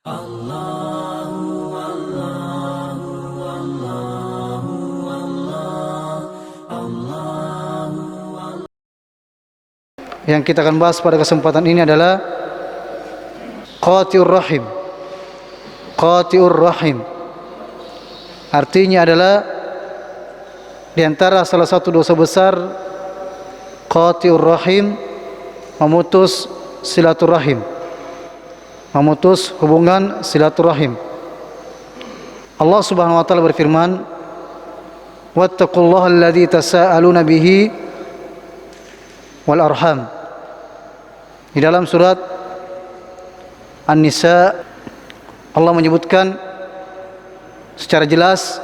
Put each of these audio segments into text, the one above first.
Yang kita akan bahas pada kesempatan ini adalah qati'ur rahim. Qati'ur rahim artinya adalah di antara salah satu dosa besar qati'ur rahim, memutus silaturahim, memutus hubungan silaturahim. Allah Subhanahu wa taala berfirman, wattaqullaha alladzi tasaaluna bihi wal arham. Di dalam surat An-Nisa Allah menyebutkan secara jelas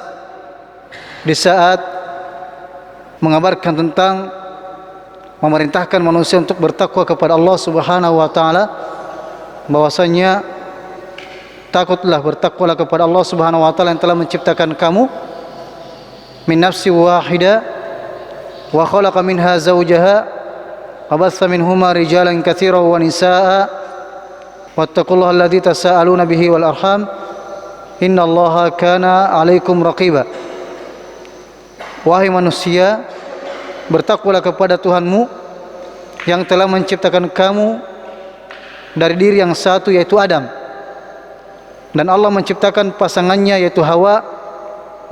di saat mengabarkan tentang memerintahkan manusia untuk bertakwa kepada Allah Subhanahu wa taala, bahwasanya takutlah, bertakwalah kepada Allah Subhanahu wa taala yang telah menciptakan kamu min nafsi wahida wa khalaqa minha zawjaha وبث منهما رجالا كثيرا ونساء واتقوا الله الذي تساءلون به والأرحام إن الله كان عليكم رقيبا. Wahai manusia, bertakwalah kepada Tuhanmu yang telah menciptakan kamu dari diri yang satu, yaitu Adam, dan Allah menciptakan pasangannya yaitu Hawa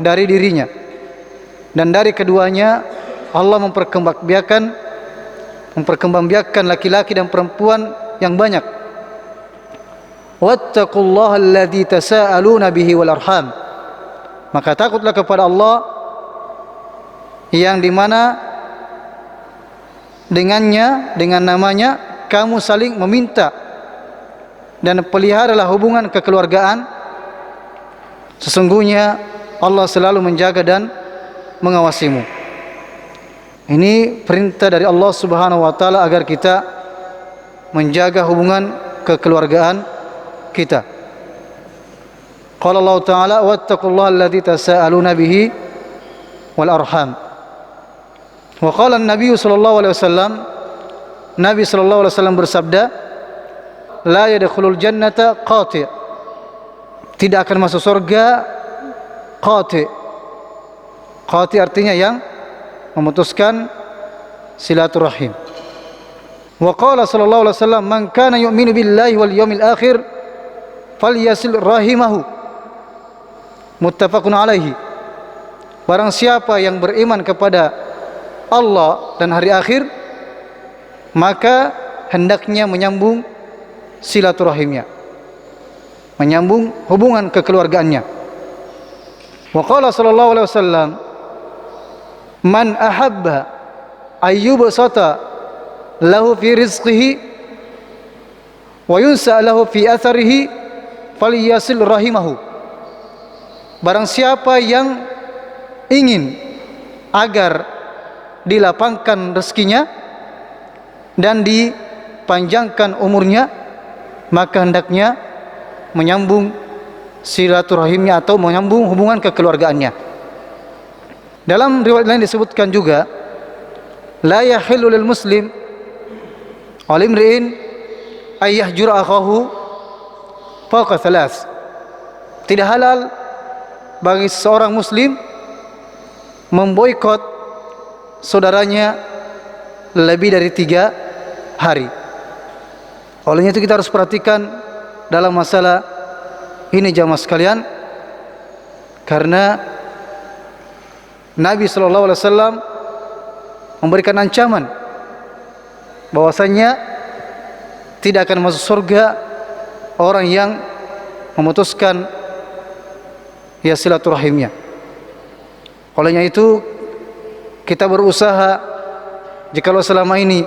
dari dirinya, dan dari keduanya Allah memperkembangbiakan laki-laki dan perempuan yang banyak. Wattaqullaha alladzi tasaaluna bihi wal arham. Maka takutlah kepada Allah yang dimana dengannya, dengan namanya kamu saling meminta, dan peliharalah hubungan kekeluargaan. Sesungguhnya Allah selalu menjaga dan mengawasimu. Ini perintah dari Allah Subhanahu wa taala agar kita menjaga hubungan kekeluargaan kita. Qala Allah taala wattaqullaha alladzi tasaaluna bihi wal arham. Wa qala an-nabiy sallallahu alaihi wasallam, Nabi sallallahu alaihi wasallam bersabda, la yadkhulul jannata qati'. Tidak akan masuk surga qati'. Qati' artinya yang memutuskan silaturahim. Wa qala sallallahu alaihi wasallam, man kana yu'minu billahi wal yawmil akhir falyasil rahimahu. Muttafaqun alaihi. Barang siapa yang beriman kepada Allah dan hari akhir, maka hendaknya menyambung silaturahimnya, menyambung hubungan kekeluargaannya. Wa qala sallallahu alaihi wasallam, man ahabba ayyubsata lahu fi rizqihi wa yunsa lahu fi atharihi falyasil rahimahu. Barang siapa yang ingin agar dilapangkan rezekinya dan dipanjangkan umurnya, maka hendaknya menyambung silaturahimnya atau menyambung hubungan kekeluargaannya. Dalam riwayat lain disebutkan juga, la yahillu lil muslim wal imri'in ay yahjura akhahu fawqa thalath. Tidak halal bagi seorang muslim memboikot saudaranya lebih dari 3 hari. Olehnya itu kita harus perhatikan dalam masalah ini jamaah sekalian, karena Nabi sallallahu alaihi wasallam memberikan ancaman bahwasanya tidak akan masuk surga orang yang memutuskan silaturahimnya. Olehnya itu kita berusaha, jikalau selama ini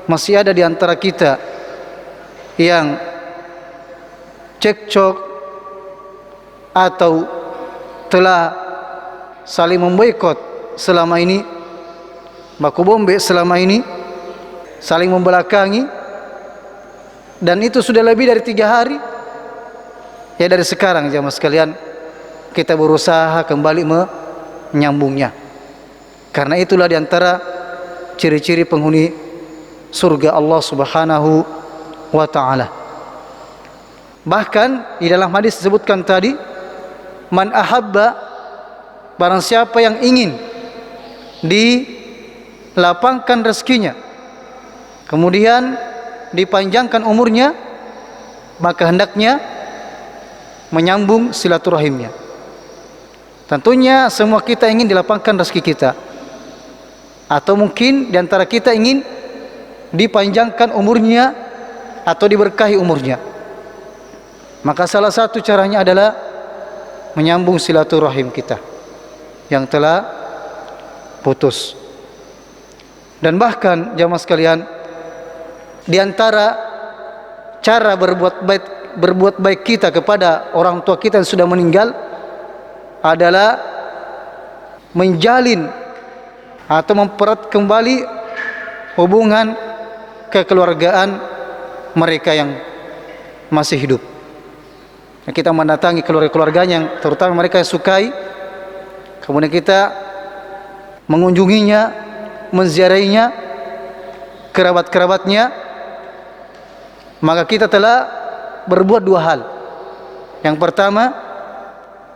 masih ada di antara kita yang cekcok atau telah saling memboikot selama ini, baku bombe selama ini, saling membelakangi, dan itu sudah lebih dari 3 hari, ya dari sekarang jamaah sekalian kita berusaha kembali menyambungnya, karena itulah diantara ciri-ciri penghuni surga Allah Subhanahu wa ta'ala. Bahkan di dalam hadis disebutkan tadi, man ahabba, barang siapa yang ingin dilapangkan rezekinya, kemudian dipanjangkan umurnya, maka hendaknya menyambung silaturahimnya. Tentunya semua kita ingin dilapangkan rezeki kita, atau mungkin diantara kita ingin dipanjangkan umurnya atau diberkahi umurnya. Maka salah satu caranya adalah menyambung silaturahim kita yang telah putus. Dan bahkan jamaah sekalian, di antara cara berbuat baik kita kepada orang tua kita yang sudah meninggal adalah menjalin atau mempererat kembali hubungan kekeluargaan mereka yang masih hidup. Kita mendatangi keluarga-keluarganya yang terutama mereka yang sukai, kemudian kita mengunjunginya, menziarahinya, kerabat-kerabatnya, maka kita telah berbuat dua hal. Yang pertama,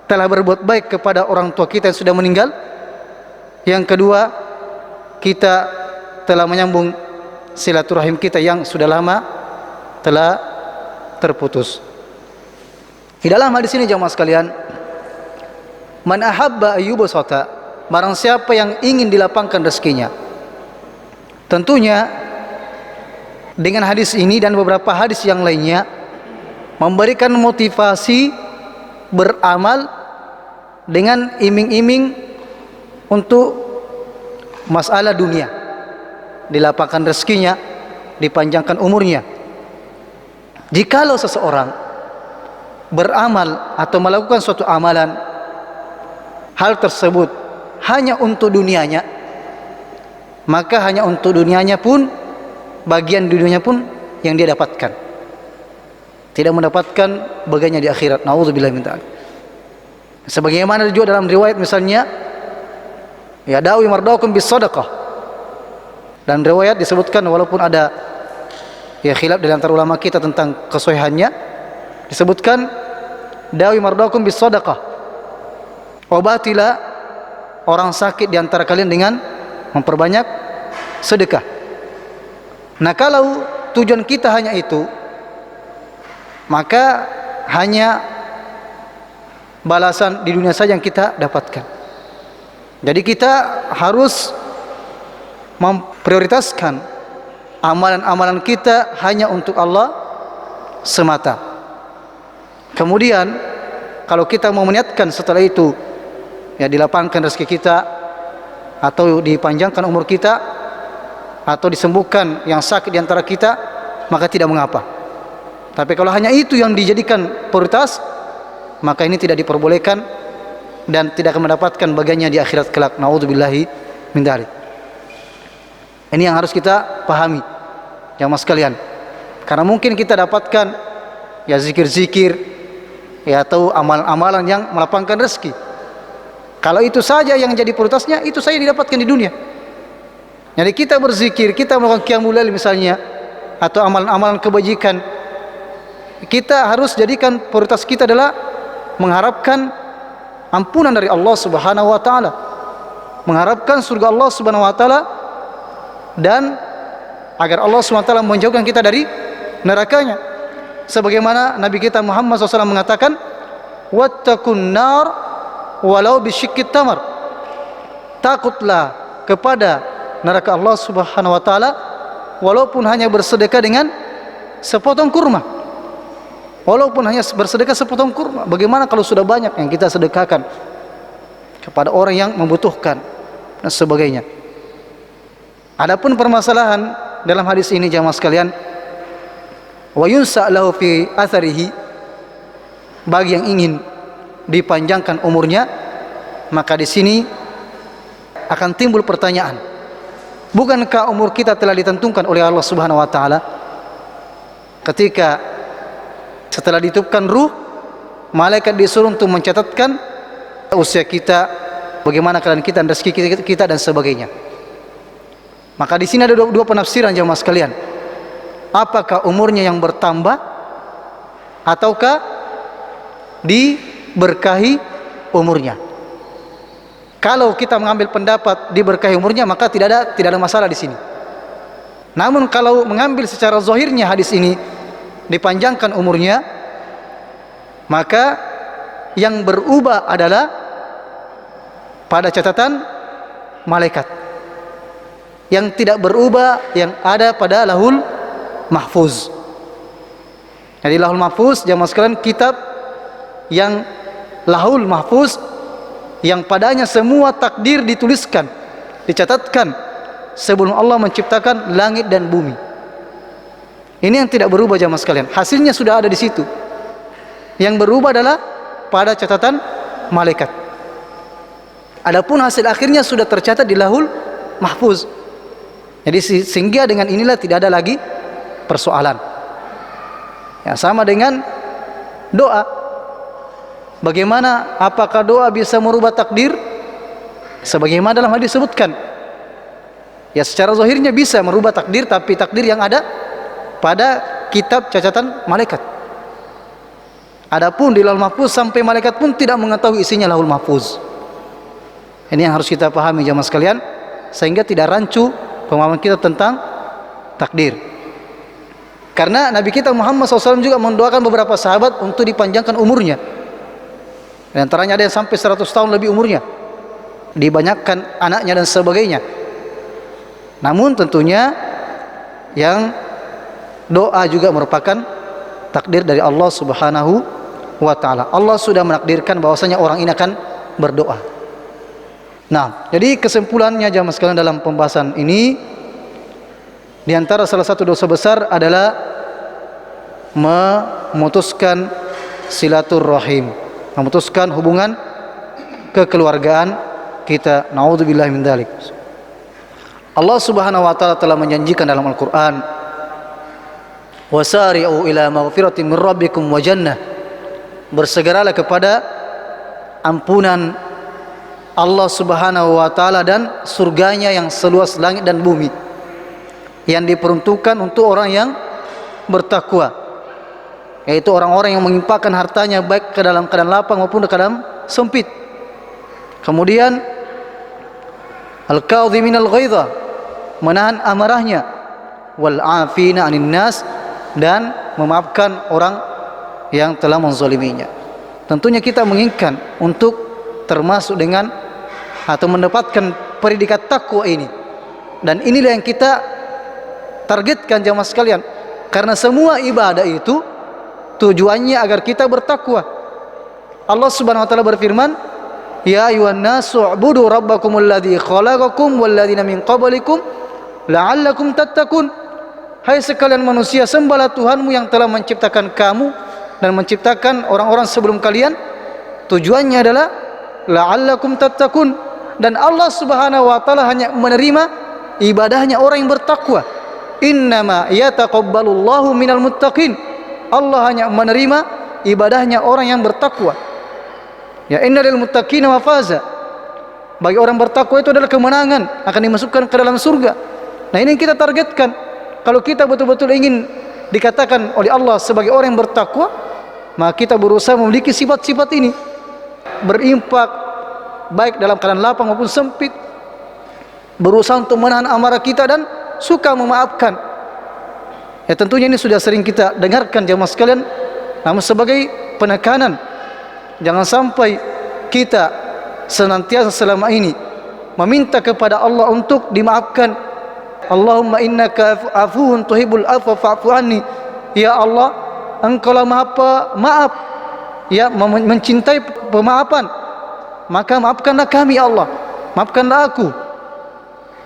telah berbuat baik kepada orang tua kita yang sudah meninggal. Yang kedua, kita telah menyambung silaturahim kita yang sudah lama telah terputus. Di dalam hadis ini jamaah sekalian, man ahabba ayyubsata, barang siapa yang ingin dilapangkan rezekinya. Tentunya dengan hadis ini dan beberapa hadis yang lainnya memberikan motivasi beramal dengan iming-iming untuk masalah dunia, dilapangkan rezekinya, dipanjangkan umurnya. Jikalau seseorang beramal atau melakukan suatu amalan, hal tersebut hanya untuk dunianya, maka hanya untuk dunianya pun, bagian dunianya pun yang dia dapatkan, tidak mendapatkan bagiannya di akhirat. Nauzubillah min dzalik. Sebagaimana juga dalam riwayat misalnya, ya dawi mardaukum bis sadaqah. Dan riwayat disebutkan walaupun ada ya khilaf di antara ulama kita tentang kesahihannya, disebutkan dawi mardaukum bis sadaqah, obatilah orang sakit di antara kalian dengan memperbanyak sedekah. Nah, kalau tujuan kita hanya itu, maka hanya balasan di dunia saja yang kita dapatkan. Jadi kita harus memprioritaskan amalan-amalan kita hanya untuk Allah semata. Kemudian kalau kita mau meniatkan setelah itu ya dilapangkan rezeki kita, atau dipanjangkan umur kita, atau disembuhkan yang sakit di antara kita, maka tidak mengapa. Tapi kalau hanya itu yang dijadikan prioritas, maka ini tidak diperbolehkan dan tidak akan mendapatkan bagiannya di akhirat kelak. Nauzubillahi min dzalik. Ini yang harus kita pahami jamaah sekalian. Karena mungkin kita dapatkan ya zikir-zikir ya atau amalan-amalan yang melapangkan rezeki. Kalau itu saja yang jadi prioritasnya, itu saja didapatkan di dunia. Jadi kita berzikir, kita melakukan qiyamul lail misalnya, atau amalan-amalan kebajikan, kita harus jadikan prioritas kita adalah mengharapkan ampunan dari Allah Subhanahu wa taala, mengharapkan surga Allah Subhanahu wa taala, dan agar Allah Subhanahu wa taala menjauhkan kita dari nerakanya. Sebagaimana Nabi kita Muhammad SAW mengatakan, wattaqun nar walau bisyiqqit tamar, takutlah kepada neraka Allah Subhanahu wa taala walaupun hanya bersedekah dengan sepotong kurma. Walaupun hanya bersedekah sepotong kurma. Bagaimana kalau sudah banyak yang kita sedekahkan kepada orang yang membutuhkan dan sebagainya. Adapun permasalahan dalam hadis ini jamaah sekalian, wa yunsa lahu fi atharihi, bagi yang ingin dipanjangkan umurnya, maka di sini akan timbul pertanyaan, bukankah umur kita telah ditentukan oleh Allah Subhanahu wa taala? Ketika setelah ditiupkan ruh, malaikat disuruh untuk mencatatkan usia kita, bagaimana keadaan kita, rezeki kita dan sebagainya. Maka di sini ada dua penafsiran jemaah sekalian. Apakah umurnya yang bertambah ataukah diberkahi umurnya. Kalau kita mengambil pendapat diberkahi umurnya, maka tidak ada masalah di sini. Namun kalau mengambil secara zahirnya hadis ini dipanjangkan umurnya, maka yang berubah adalah pada catatan malaikat. Yang tidak berubah yang ada pada Lauhul Mahfuz. Jadi Lauhul Mahfuz, jamaah sekalian, kitab yang Lauhul Mahfuz yang padanya semua takdir dituliskan, dicatatkan sebelum Allah menciptakan langit dan bumi. Ini yang tidak berubah, jamaah sekalian. Hasilnya sudah ada di situ. Yang berubah adalah pada catatan malaikat. Adapun hasil akhirnya sudah tercatat di Lauhul Mahfuz. Jadi sehingga dengan inilah tidak ada lagi persoalan. Ya, sama dengan doa. Bagaimana, apakah doa bisa merubah takdir? Sebagaimana dalam hadis disebutkan. Ya, secara zahirnya bisa merubah takdir, tapi takdir yang ada pada kitab catatan malaikat. Adapun di Lauhul Mahfuz, sampai malaikat pun tidak mengetahui isinya Lauhul Mahfuz. Ini yang harus kita pahami, jamaah sekalian, sehingga tidak rancu pemahaman kita tentang takdir. Karena Nabi kita Muhammad SAW juga mendoakan beberapa sahabat untuk dipanjangkan umurnya. Di antaranya ada yang sampai 100 tahun lebih umurnya, dibanyakkan anaknya dan sebagainya. Namun tentunya yang doa juga merupakan takdir dari Allah Subhanahu wa ta'ala. Allah sudah menakdirkan bahwasanya orang ini akan berdoa. Nah, jadi kesimpulannya jamaah sekalian dalam pembahasan ini, di antara salah satu dosa besar adalah memutuskan silaturrahim, memutuskan hubungan kekeluargaan kita. Naudzubillah min dzalik. Allah Subhanahu wa taala telah menjanjikan dalam Al-Qur'an, "Wasari'u ila maghfiratin min rabbikum wa jannah." Bersegeralah kepada ampunan Allah Subhanahu wa taala dan surganya yang seluas langit dan bumi, yang diperuntukkan untuk orang yang bertakwa, yaitu orang-orang yang menginfakkan hartanya baik ke dalam keadaan lapang maupun ke dalam sempit. Kemudian al-kadhiminal ghaidha, menahan amarahnya, wal 'afina 'anil nas, dan memaafkan orang yang telah menzaliminya. Tentunya kita menginginkan untuk termasuk dengan atau mendapatkan predikat takwa ini, dan inilah yang kita targetkan jamaah sekalian, karena semua ibadah itu tujuannya agar kita bertakwa. Allah Subhanahu wa taala berfirman, "Ya ayyuhan nasu ubudu rabbakumul ladzi khalaqakum wal ladzina min qablikum la'allakum tattaqun." Hai sekalian manusia, sembahlah Tuhanmu yang telah menciptakan kamu dan menciptakan orang-orang sebelum kalian. Tujuannya adalah la'allakum tattaqun, dan Allah Subhanahu wa taala hanya menerima ibadahnya orang yang bertakwa. Innama yataqabbalullahu minal muttaqin. Allah hanya menerima ibadahnya orang yang bertakwa. Ya, innal muttaqina mafaza. Bagi orang bertakwa itu adalah kemenangan, akan dimasukkan ke dalam surga. Nah, ini yang kita targetkan. Kalau kita betul-betul ingin dikatakan oleh Allah sebagai orang yang bertakwa, maka kita berusaha memiliki sifat-sifat ini. Berinfak baik dalam keadaan lapang maupun sempit, berusaha untuk menahan amarah kita, dan suka memaafkan. Ya, tentunya ini sudah sering kita dengarkan jamaah sekalian, namun sebagai penekanan, jangan sampai kita senantiasa selama ini meminta kepada Allah untuk dimaafkan. Allahumma innaka afuwun tuhibbul afwa fa'fu anni. Ya Allah, Engkaulah maaf, ya, mencintai pemaafan, maka maafkanlah kami ya Allah, maafkanlah aku.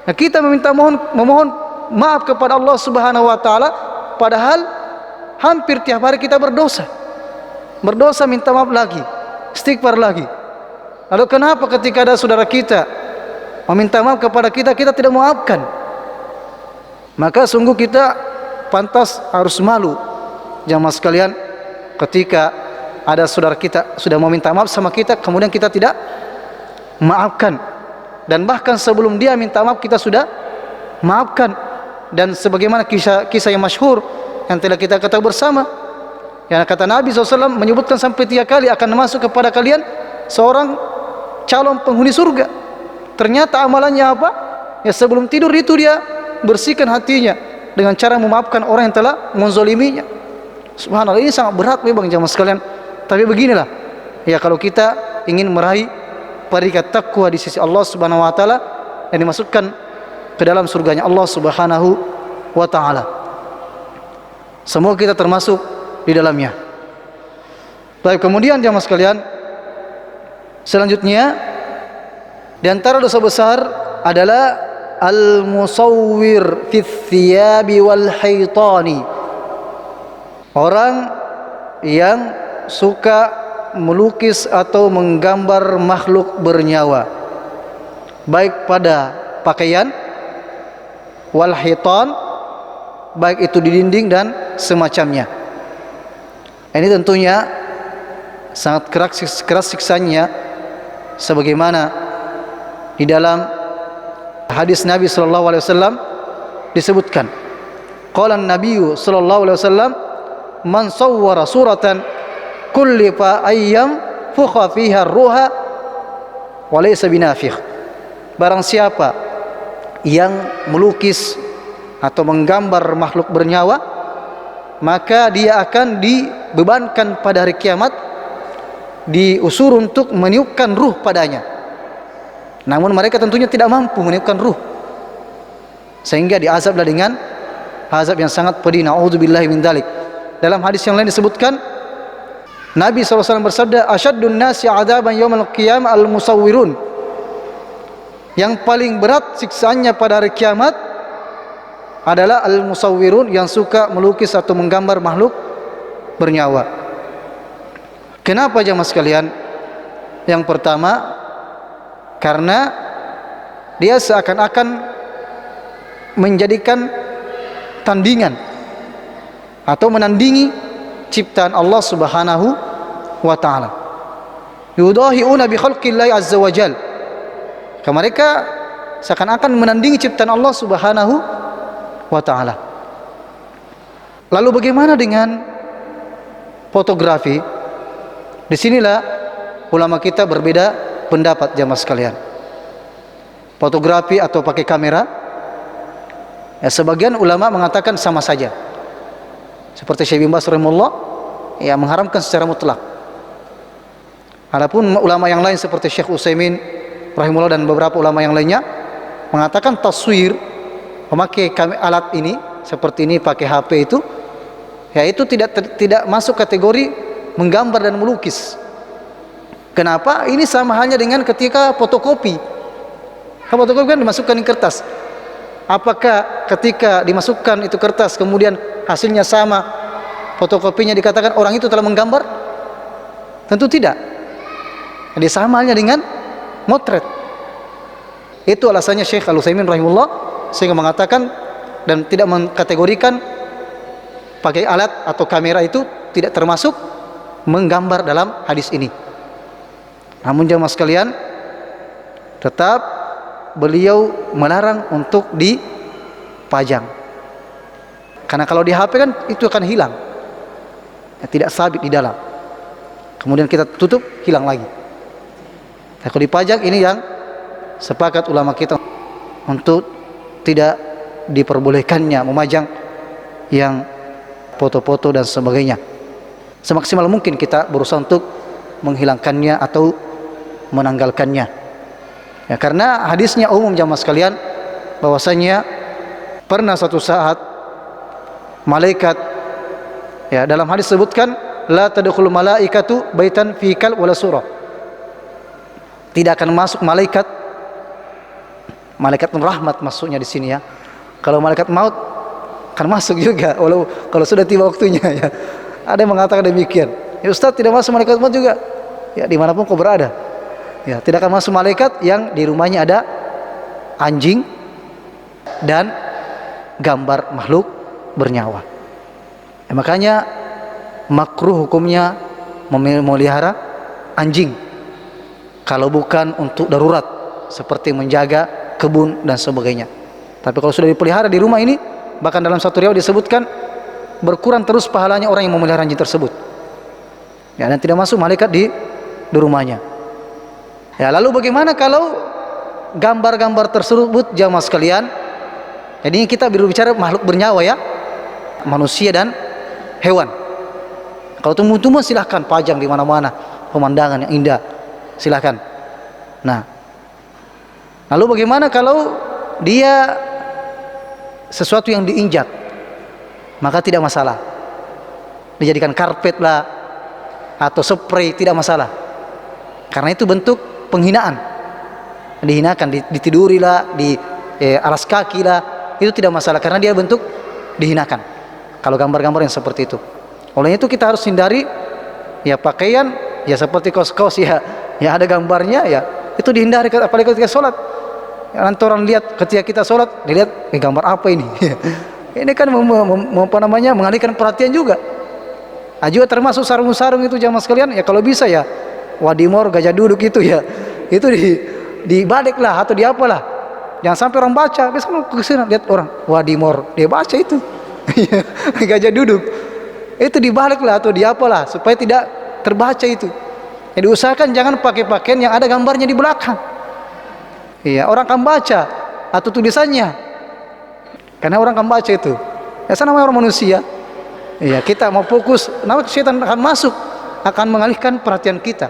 Nah, kita memohon maaf kepada Allah Subhanahu wa taala, padahal hampir tiap hari kita berdosa, minta maaf lagi, istighfar lagi. Lalu kenapa ketika ada saudara kita meminta maaf kepada kita, kita tidak memaafkan? Maka sungguh kita pantas harus malu jamaah sekalian, ketika ada saudara kita sudah meminta maaf sama kita, kemudian kita tidak maafkan, dan bahkan sebelum dia minta maaf kita sudah maafkan. Dan sebagaimana kisah yang masyhur yang telah kita ketahui bersama, Yang kata Nabi SAW menyebutkan sampai 3 kali akan masuk kepada kalian seorang calon penghuni surga. Ternyata amalannya apa? Ya sebelum tidur itu dia bersihkan hatinya dengan cara memaafkan orang yang telah menzaliminya. Subhanallah, ini sangat berat memang jamaah sekalian. Tapi beginilah, ya kalau kita ingin meraih peringkat taqwa di sisi Allah Subhanahu wa taala dan dimasukkan ke dalam surganya Allah Subhanahu wa taala. Semoga kita termasuk di dalamnya. Baik, kemudian jamaah sekalian, selanjutnya di antara dosa besar adalah al-musawwir fi thiyabi wal haitani. Orang yang suka melukis atau menggambar makhluk bernyawa, baik pada pakaian, wal hitan, baik itu di dinding dan semacamnya. Ini tentunya sangat keras siksanya, sebagaimana di dalam hadis Nabi sallallahu alaihi wasallam disebutkan. Qala an-nabiyyu sallallahu alaihi wasallam, man sawwara suratan kullifa ayyam fukha fiha ar-ruha wa laysa binafikh. Barang siapa yang melukis atau menggambar makhluk bernyawa, maka dia akan dibebankan pada hari kiamat, diusur untuk meniupkan ruh padanya. Namun mereka tentunya tidak mampu meniupkan ruh, sehingga diazablah dengan azab yang sangat pedih. Na'udzubillahi min dzalik. Dalam hadis yang lain disebutkan, Nabi SAW bersabda, asyaddun nasi adaban yaumal qiyamah al-musawwirun. Yang paling berat siksaannya pada hari kiamat adalah al-musawwirun, yang suka melukis atau menggambar makhluk bernyawa. Kenapa jemaah sekalian? Yang pertama, karena dia seakan-akan menjadikan tandingan atau menandingi ciptaan Allah Subhanahu wa taala. Yudahiuna bi khalqillahi azza wa jal. Mereka seakan-akan menandingi ciptaan Allah Subhanahu wa taala. Lalu bagaimana dengan fotografi? Disinilah ulama kita berbeda pendapat jamaah sekalian. Fotografi atau pakai kamera, ya sebagian ulama mengatakan sama saja. Seperti Syekh bin Baz rahimahullah, ya mengharamkan secara mutlak. Adapun ulama yang lain seperti Syekh Utsaimin rahimahullah dan beberapa ulama yang lainnya mengatakan taswir, memakai alat ini seperti ini, pakai HP itu, ya itu tidak masuk kategori menggambar dan melukis. Kenapa? Ini sama halnya dengan ketika fotokopi. Fotokopi kan dimasukkan di kertas. Apakah ketika dimasukkan itu kertas kemudian hasilnya sama fotokopinya dikatakan orang itu telah menggambar? Tentu tidak. Jadi sama halnya dengan motret. Itu alasannya Syekh Al-Utsaimin rahimahullah sehingga mengatakan dan tidak mengkategorikan pakai alat atau kamera itu tidak termasuk menggambar dalam hadis ini. Namun jemaah sekalian, tetap beliau melarang untuk dipajang. Karena kalau di HP kan itu akan hilang, ya, tidak sabit di dalam. Kemudian kita tutup, hilang lagi. Nah, kalau dipajang ini yang sepakat ulama kita untuk tidak diperbolehkannya memajang yang foto-foto dan sebagainya. Semaksimal mungkin kita berusaha untuk menghilangkannya atau menanggalkannya. Ya, karena hadisnya umum jamaah sekalian, bahwasanya pernah suatu saat malaikat, ya dalam hadis sebutkan la tadkhulu malaikatu baitan fi kal wala surah. Tidak akan masuk malaikat rahmat maksudnya di sini ya. Kalau malaikat maut akan masuk juga walau kalau sudah tiba waktunya ya. Ada yang mengatakan demikian. Ya Ustaz, tidak masuk malaikat maut juga. Ya dimanapun kau berada. Ya, tidak akan masuk malaikat yang di rumahnya ada anjing dan gambar makhluk bernyawa. Ya, makanya makruh hukumnya memelihara anjing kalau bukan untuk darurat seperti menjaga kebun dan sebagainya. Tapi kalau sudah dipelihara di rumah ini, bahkan dalam satu riwayat disebutkan berkurang terus pahalanya orang yang memelihara jin tersebut. Ya, dan tidak masuk malaikat di rumahnya. Ya, lalu bagaimana kalau gambar-gambar tersebut jamaah sekalian? Jadi kita berbicara makhluk bernyawa ya, manusia dan hewan. Kalau tumbuh-tumbuhan silahkan pajang di mana-mana, pemandangan yang indah, silahkan. Nah, lalu bagaimana kalau dia sesuatu yang diinjak? Maka tidak masalah. Dijadikan karpet lah atau spray, tidak masalah. Karena itu bentuk penghinaan. Dihinakan, ditiduri lah, di alas kaki lah, itu tidak masalah karena dia bentuk dihinakan. Kalau gambar-gambar yang seperti itu. Oleh itu kita harus hindari ya pakaian ya seperti kaos-kaos ya ada gambarnya ya, itu dihindari apalagi ketika sholat. Ya, nanti orang lihat ketika kita sholat, dilihat gambar apa ini? Ini kan mengalihkan perhatian juga. Juga termasuk sarung-sarung itu jamaah sekalian ya, kalau bisa ya wadimor gajah duduk itu ya, itu dibalik lah atau di apalah, jangan sampai orang baca. Biasanya kesini lihat orang wadimor, dia baca itu gajah duduk, itu dibalik lah atau di apalah supaya tidak terbaca itu. Jadi usahakan jangan pakai pakaian yang ada gambarnya di belakang. Iya, orang akan baca atau tulisannya, karena orang akan baca itu. Ya, namanya orang manusia. Iya, kita mau fokus, namanya setan akan masuk, akan mengalihkan perhatian kita.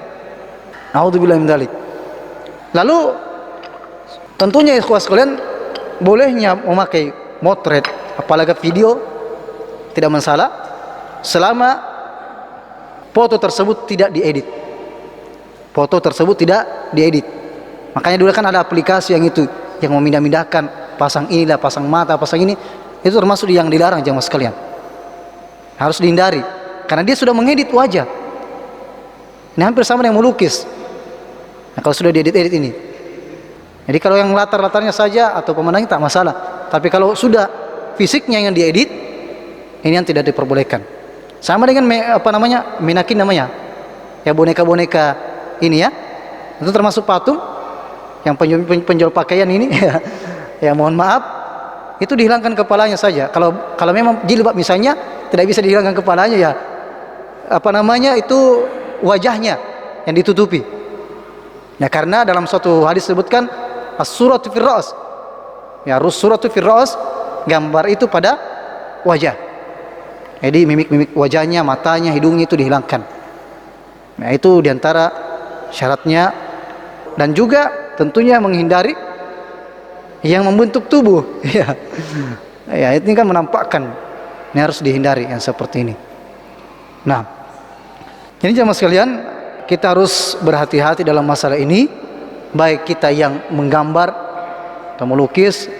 A'udzubillahi min dzalik. Lalu tentunya ikhwah sekalian, bolehnya memakai motret apalagi video tidak masalah selama foto tersebut tidak diedit. Foto tersebut tidak diedit. Makanya dulu kan ada aplikasi yang itu yang memindah-mindahkan, pasang inilah, pasang mata, pasang ini, itu termasuk yang dilarang jamaah sekalian. Harus dihindari karena dia sudah mengedit wajah. Ini hampir sama dengan melukis. Nah, kalau sudah diedit-edit ini. Jadi kalau yang latar-latarnya saja atau pemandangan tak masalah. Tapi kalau sudah fisiknya yang diedit, ini yang tidak diperbolehkan. Sama dengan menakin namanya. Ya boneka-boneka ini ya. Itu termasuk patung yang penjual pakaian ini ya. Ya mohon maaf, itu dihilangkan kepalanya saja. Kalau memang jilbab misalnya tidak bisa dihilangkan kepalanya ya. Itu wajahnya yang ditutupi. Ya karena dalam suatu hadis disebutkan as-suratu fir ra's. Ya, suratu fir ra's, gambar itu pada wajah. Jadi mimik-mimik wajahnya, matanya, hidungnya itu dihilangkan. Nah, itu diantara syaratnya. Dan juga tentunya menghindari yang membentuk tubuh. Ya. Ya, ini kan menampakkan. Ini harus dihindari yang seperti ini. Nah, ini jemaah sekalian, kita harus berhati-hati dalam masalah ini, baik kita yang menggambar atau melukis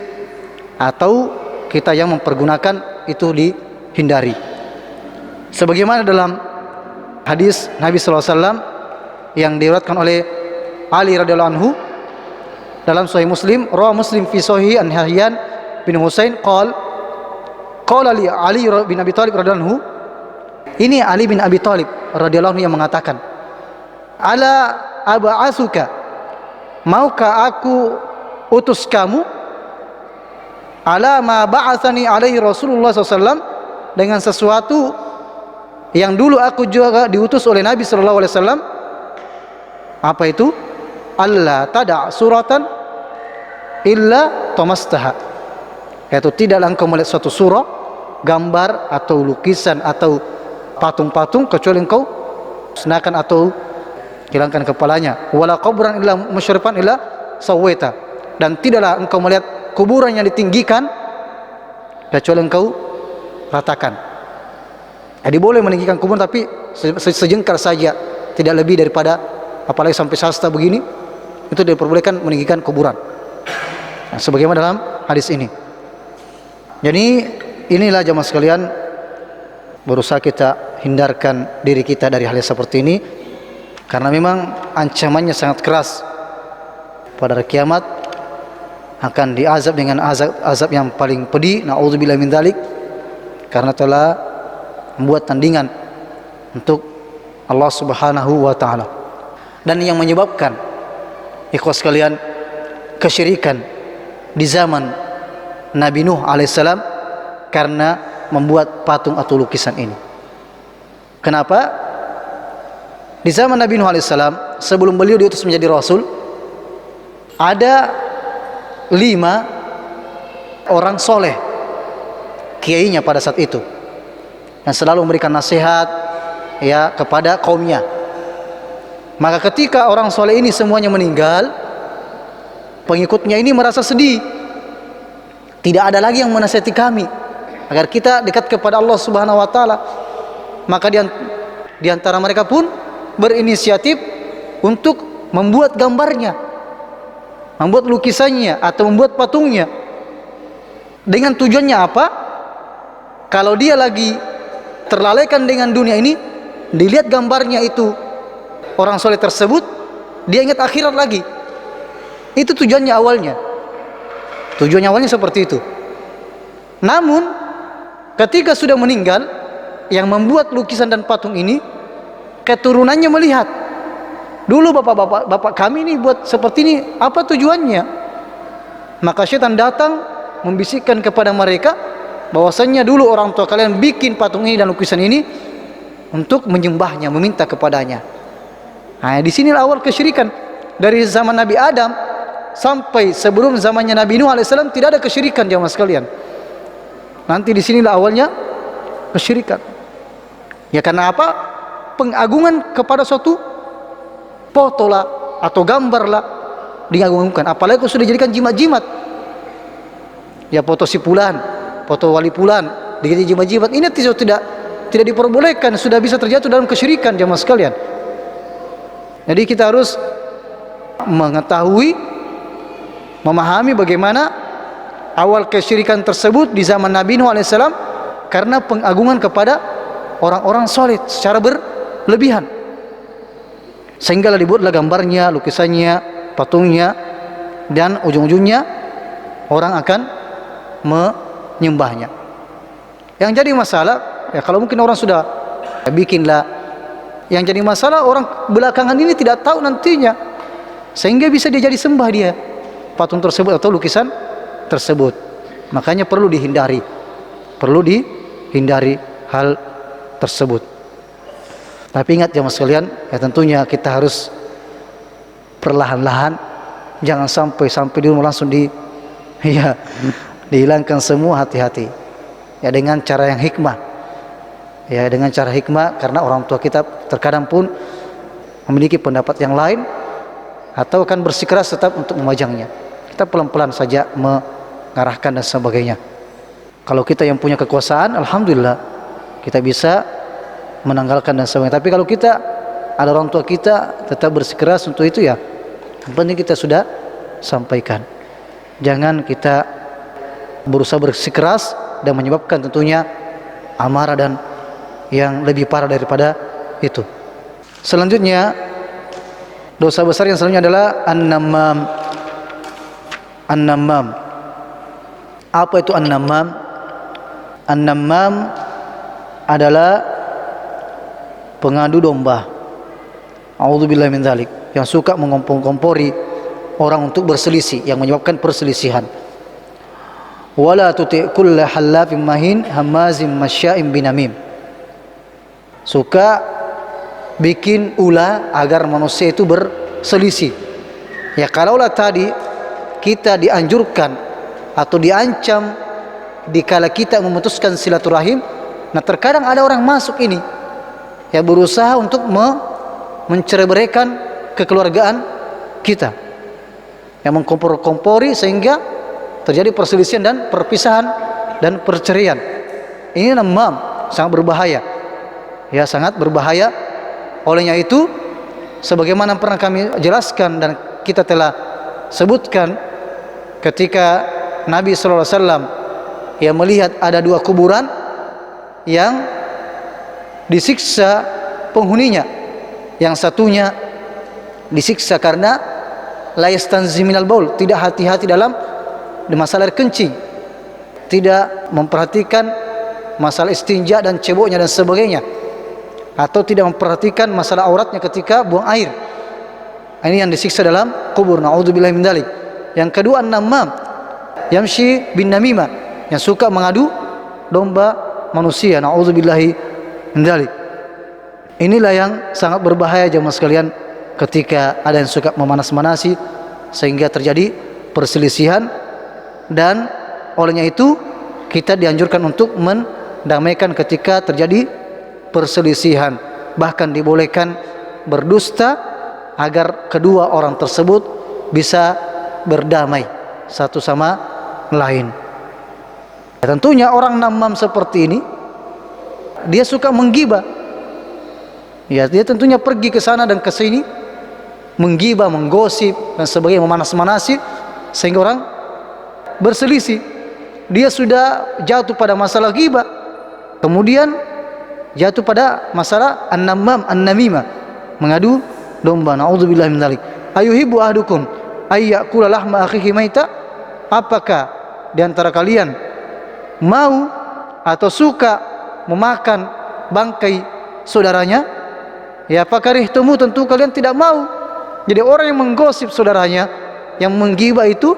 atau kita yang mempergunakan, itu dihindari. Sebagaimana dalam hadis Nabi SAW yang diriwayatkan oleh Ali radhiyallahu anhu dalam Sahih Muslim, rawi Muslim fi Sahih an Hayyan bin Husain qala li Ali bin Abi Thalib radhiyallahu anhu, ini Ali bin Abi Thalib radhiyallahu anhu yang mengatakan, ala aba'asuka, maukah aku utus kamu, ala ma ba'athani alaihi Rasulullah SAW, dengan sesuatu yang dulu aku juga diutus oleh Nabi SAW. Apa itu? Allah tada' suratan illa tamastaha, yaitu tidaklah engkau melihat suatu surah, gambar atau lukisan atau patung-patung kecuali engkau musnahkan atau hilangkan kepalanya. Wala qabran illa musyrifan illa sawaita, dan tidaklah engkau melihat kuburan yang ditinggikan kecuali engkau ratakan. Jadi boleh meninggikan kuburan tapi sejengkal saja, tidak lebih daripada, apalagi sampai sasta begini, itu diperbolehkan meninggikan kuburan. Nah, sebagaimana dalam hadis ini. Jadi inilah jemaah sekalian, berusaha kita hindarkan diri kita dari hal yang seperti ini, karena memang ancamannya sangat keras. Pada hari kiamat akan diazab dengan azab yang paling pedih, na'udzubillahi min dzalik, karena telah membuat tandingan untuk Allah Subhanahu wa taala. Dan yang menyebabkan ikhwas sekalian kesyirikan di zaman Nabi Nuh alaihissalam, karena membuat patung atau lukisan ini. Kenapa? Di zaman Nabi Nuh alaihissalam, sebelum beliau diutus menjadi Rasul, ada 5 orang soleh kiainya pada saat itu, yang selalu memberikan nasihat ya kepada kaumnya. Maka ketika orang soleh ini semuanya meninggal, pengikutnya ini merasa sedih. Tidak ada lagi yang menasihati kami agar kita dekat kepada Allah Subhanahu wa taala. Maka di antara mereka pun berinisiatif untuk membuat gambarnya, membuat lukisannya atau membuat patungnya. Dengan tujuannya apa? Kalau dia lagi terlalaikan dengan dunia ini, dilihat gambarnya itu orang soleh tersebut, dia ingat akhirat lagi. Itu tujuannya awalnya. Tujuannya awalnya seperti itu. Namun ketika sudah meninggal, yang membuat lukisan dan patung ini, keturunannya melihat, dulu bapak kami ini buat seperti ini, apa tujuannya? Maka syaitan datang membisikkan kepada mereka bahwasannya dulu orang tua kalian bikin patung ini dan lukisan ini untuk menyembahnya, meminta kepadanya. Nah, di sini awal kesyirikan. Dari zaman Nabi Adam sampai sebelum zamannya Nabi Nuh alaihissalam tidak ada kesyirikan jamaah sekalian. Nanti di sinilah awalnya kesyirikan. Ya karena apa? Pengagungan kepada suatu foto lah atau gambar lah diagungkan. Apalagi kalau sudah dijadikan jimat-jimat. Ya foto si fulan, foto wali fulan, dijadikan jimat-jimat. Ini tidak diperbolehkan, sudah bisa terjatuh dalam kesyirikan jamaah sekalian. Jadi kita harus mengetahui, memahami bagaimana awal kesyirikan tersebut di zaman Nabi Nuh alaihissalam karena pengagungan kepada orang-orang soleh secara berlebihan, sehingga dibuatlah gambarnya, lukisannya, patungnya, dan ujung-ujungnya orang akan menyembahnya. Yang jadi masalah, ya kalau mungkin orang sudah bikinlah, yang jadi masalah orang belakangan ini tidak tahu nantinya, sehingga bisa dia jadi sembah dia patung tersebut atau lukisan tersebut. Makanya perlu dihindari hal tersebut. Tapi ingat jemaah sekalian, ya tentunya kita harus perlahan-lahan, jangan sampai di rumah langsung dihilangkan semua. Hati-hati ya dengan cara yang hikmah, ya dengan cara hikmah, karena orang tua kita terkadang pun memiliki pendapat yang lain atau akan bersikeras tetap untuk memajangnya. Kita pelan-pelan saja mengarahkan dan sebagainya. Kalau kita yang punya kekuasaan, alhamdulillah kita bisa menanggalkan dan sebagainya. Tapi kalau kita ada orang tua kita tetap bersikeras untuk itu, ya yang penting kita sudah sampaikan. Jangan kita berusaha bersikeras dan menyebabkan tentunya amarah dan yang lebih parah daripada itu. Selanjutnya, dosa besar yang selanjutnya adalah an-namam. Apa itu an-namam? An-namam adalah pengadu domba. A'udzubillahi min dzalik, yang suka mengompor-kompori orang untuk berselisih, yang menyebabkan perselisihan. Wala tuti' kulla hallafin mahin hamazim masya'im binamim. Suka bikin ulah agar manusia itu berselisih. Ya kalaulah tadi kita dianjurkan atau diancam dikala kita memutuskan silaturahim, nah terkadang ada orang masuk ini ya berusaha untuk mencerai-beraikan kekeluargaan kita, yang mengkompor-kompori sehingga terjadi perselisihan dan perpisahan dan perceraian. Ini namam, sangat berbahaya. Ya sangat berbahaya. Olehnya itu, sebagaimana pernah kami jelaskan dan kita telah sebutkan, ketika Nabi SAW yang melihat ada 2 kuburan yang disiksa penghuninya, yang satunya disiksa karena la yastanzi minal baul, tidak hati-hati dalam masalah air kencing, tidak memperhatikan masalah istinja dan ceboknya dan sebagainya, atau tidak memperhatikan masalah auratnya ketika buang air. Ini yang disiksa dalam kubur. Na'udzubillahi min dzalik. Yang kedua, an-namam, yamshi bin namimah, yang suka mengadu domba manusia. Nauzubillahi min dzalik. Inilah yang sangat berbahaya jemaah sekalian, ketika ada yang suka memanas-manasi sehingga terjadi perselisihan, dan olehnya itu kita dianjurkan untuk mendamaikan ketika terjadi perselisihan. Bahkan dibolehkan berdusta agar kedua orang tersebut bisa berdamai satu sama lain. Tentunya orang namam seperti ini, dia suka menggibah. Ya, dia tentunya pergi ke sana dan ke sini, menggibah, menggosip dan sebagainya, memanas-manasi sehingga orang berselisih. Dia sudah jatuh pada masalah ghibah, kemudian jatuh pada masalah an-namam, an-namimah, mengadu domba. Nauzubillahi min dzalik. Ayuhibbu ahadukum ayyakula lahma akhihi maita? Apakah di antara kalian mau atau suka memakan bangkai saudaranya? Ya, fakarihtumu, tentu kalian tidak mau. Jadi orang yang menggosip saudaranya, yang menggibah itu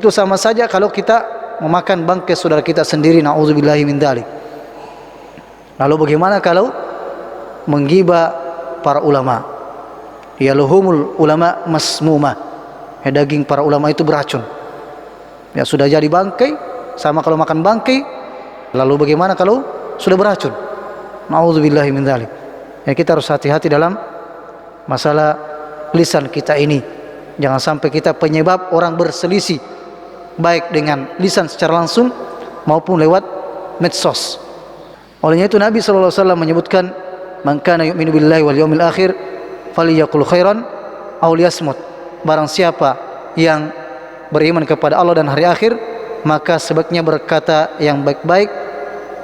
sama saja kalau kita memakan bangkai saudara kita sendiri. Nauzubillahi min dzalik. Lalu bagaimana kalau menggibah para ulama? Ya, luhumul ulama masmumah. Ya, daging para ulama itu beracun. Ya, sudah jadi bangkai, sama kalau makan bangkai. Lalu bagaimana kalau sudah beracun? Nauzubillahi min dzalik. Ya, kita harus hati-hati dalam masalah lisan kita ini. Jangan sampai kita penyebab orang berselisih, baik dengan lisan secara langsung maupun lewat medsos. Olehnya itu Nabi SAW menyebutkan, man kana yu'minu billahi wal yawmil akhir falyaqul khairan aw liyasmut. Barang siapa yang beriman kepada Allah dan hari akhir, maka sebaiknya berkata yang baik-baik,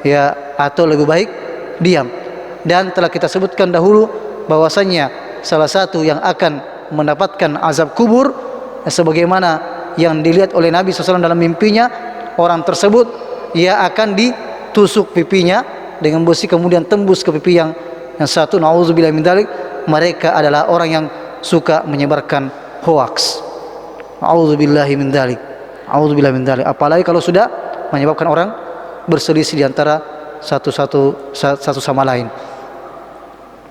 ya, atau lebih baik diam. Dan telah kita sebutkan dahulu bahwasanya salah satu yang akan mendapatkan azab kubur, sebagaimana yang dilihat oleh Nabi SAW dalam mimpinya, orang tersebut ia akan ditusuk pipinya dengan besi, kemudian tembus ke pipi yang satu. Nauzubillahi min dzalik. Mereka adalah orang yang suka menyebarkan hoaks. Nauzubillahi min dzalik. Nauzubillahi min dzalik. Apalagi kalau sudah menyebabkan orang berselisih di antara satu sama lain.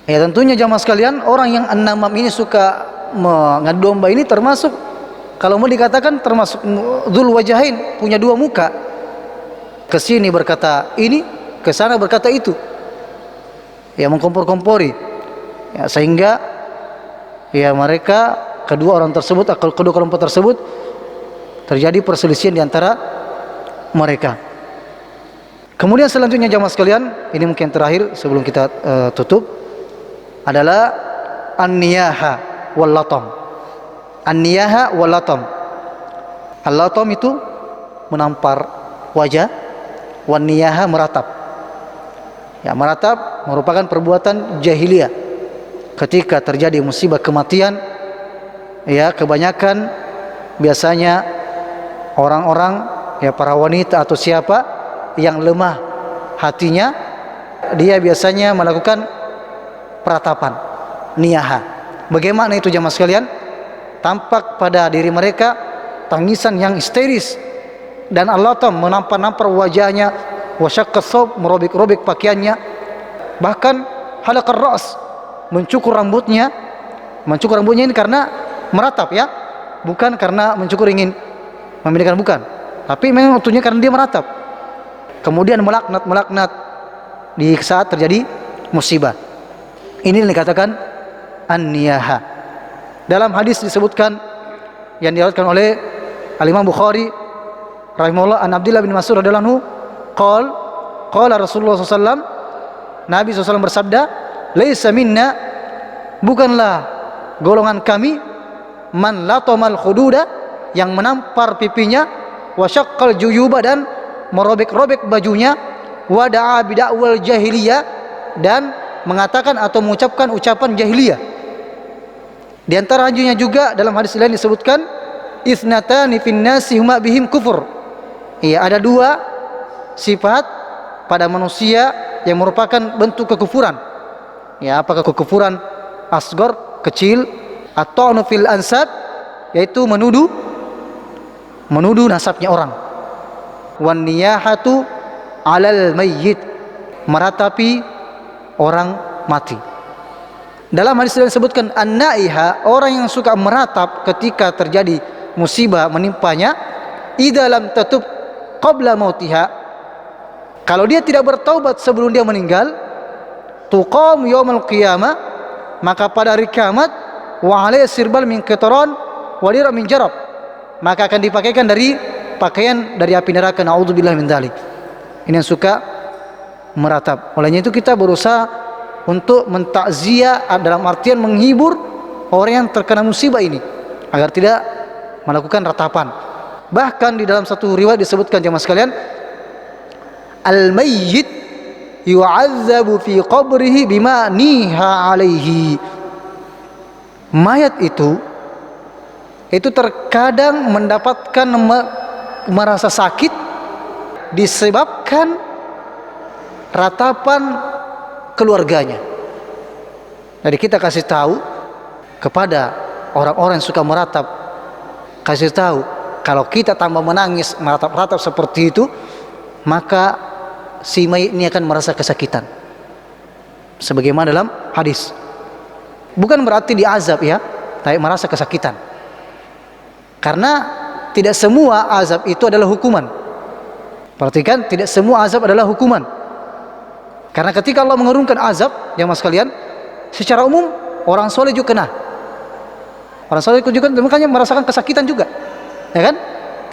Ya, tentunya jamaah sekalian, orang yang an-namam ini suka mengadu domba ini termasuk, kalau mau dikatakan termasuk dzul wajahain, punya dua muka. Ke sini berkata ini, ke sana berkata itu. Ya, mengkompor-kompori. Ya, sehingga ya mereka kedua orang tersebut, kedua kelompok tersebut terjadi perselisihan di antara mereka. Kemudian selanjutnya jamaah sekalian, ini mungkin terakhir sebelum kita tutup, adalah an-niyaha wal latam. An-niyaha wal latam. Al-latam itu menampar wajah, wan niyaha meratap. Ya, meratap merupakan perbuatan jahiliyah. Ketika terjadi musibah kematian, ya, kebanyakan biasanya orang-orang, ya, para wanita atau siapa yang lemah hatinya, dia biasanya melakukan peratapan, niyaha. Bagaimana itu jamaah sekalian? Tampak pada diri mereka tangisan yang histeris, dan al-latam menampar-nampar wajahnya, wasyaqqa thawb, merobek-robek pakaiannya, bahkan halaqar ra's, mencukur rambutnya. Mencukur rambutnya ini karena meratap, ya, bukan karena mencukur ingin memilihkan, bukan, tapi memang tentunya karena dia meratap. Kemudian melaknat di saat terjadi musibah. Ini yang dikatakan an-niyaha. Dalam hadis disebutkan yang diriwayatkan oleh Al-Imam Bukhari rahimahullah, an Abdullah bin Mas'ud radhiyallahu anhu, qala Rasulullah SAW, Nabi SAW bersabda, laisa minna, bukanlah golongan kami, man latamal khududa, yang menampar pipinya, wa syaqqal juyuba, dan merobek-robek bajunya, wa da'a bid'awal jahiliyah, dan mengatakan atau mengucapkan ucapan jahiliyah. Di antara anjurannya juga dalam hadis lain disebutkan, isnatani fin nasi huma bihim kufur. Iya, ada dua sifat pada manusia yang merupakan bentuk kekufuran. Ya, apakah kekufuran asghar, kecil, atau fil ansab, yaitu menuduh nasabnya orang. Wan niyahatu 'alal mayyit, meratapi orang mati. Dalam hadis disebutkan an-naiha, orang yang suka meratap ketika terjadi musibah menimpanya, idza lam tatub qabla mautiha, kalau dia tidak bertaubat sebelum dia meninggal, tuqam yaumul qiyamah, maka pada hari kiamat, wa alaihi sirbal min qitran wa lira min jarab, maka akan dipakaikan dari pakaian dari api neraka. Naudzubillah min dzalik. Ini yang suka meratap. Olehnya itu kita berusaha untuk mentakziah, dalam artian menghibur orang yang terkena musibah ini agar tidak melakukan ratapan. Bahkan di dalam satu riwayat disebutkan jemaah sekalian, al-mayyit yu'adzabu fi qabrihi bima niha alaihi. Mayat itu terkadang mendapatkan merasa sakit disebabkan ratapan keluarganya. Jadi kita kasih tahu kepada orang-orang yang suka meratap, kasih tahu kalau kita tambah menangis, meratap-ratap seperti itu, maka si mayit ini akan merasa kesakitan. Sebagaimana dalam hadis. Bukan berarti diazab ya, tapi merasa kesakitan. Karena tidak semua azab itu adalah hukuman. Perhatikan, tidak semua azab adalah hukuman. Karena ketika Allah menurunkan azab, jemaah sekalian, secara umum orang soleh juga kena. Orang soleh juga makanya merasakan kesakitan juga, ya kan?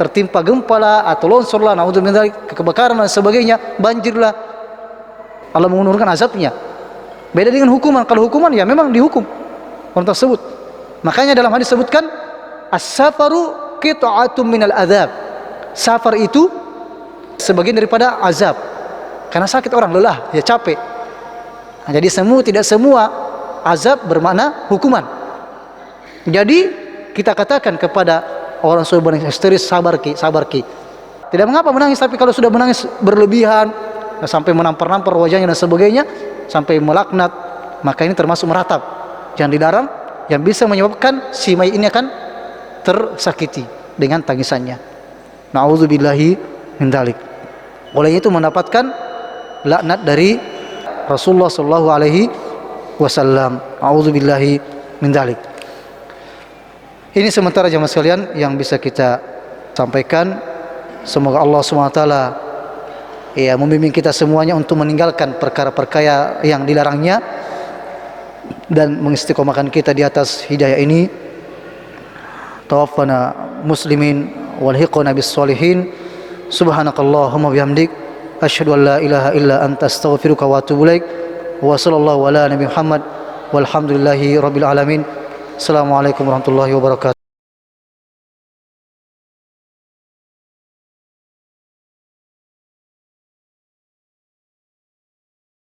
Tertimpa gempa lah, atau longsor lah, naudzubillah, kebakaran dan sebagainya, banjir lah, Allah menurunkan azabnya. Beda dengan hukuman. Kalau hukuman ya memang dihukum orang tersebut. Makanya dalam hadis disebutkan as-safaru qit'atun minal adzab. Safar itu sebagian daripada azab. Karena sakit orang, lelah, ya capek. Nah, jadi tidak semua azab bermakna hukuman. Jadi kita katakan kepada orang sudah menangis histeris, sabar ki. Tidak mengapa menangis, tapi kalau sudah menangis berlebihan, sampai menampar-nampar wajahnya dan sebagainya, sampai melaknat, maka ini termasuk meratap. Jangan dilarang, yang bisa menyebabkan si mayit ini akan tersakiti dengan tangisannya. Na'udzubillahi min dzalik. Oleh itu mendapatkan laknat dari Rasulullah sallallahu alaihi wasallam. A'udzubillahi min dzalik. Ini sementara jemaah sekalian yang bisa kita sampaikan. Semoga Allah SWT ya membimbing kita semuanya untuk meninggalkan perkara-perkara yang dilarangnya dan mengistiqomahkan kita di atas hidayah ini. Tawaffana muslimin walhiqna bis solihin. Subhanakallahumma bihamdik, asyhadu an la ilaha illa anta, astaghfiruka wa atubu ilaik. Wa sallallahu ala nabi Muhammad walhamdulillahi rabbil alamin. Assalamualaikum warahmatullahi wabarakatuh.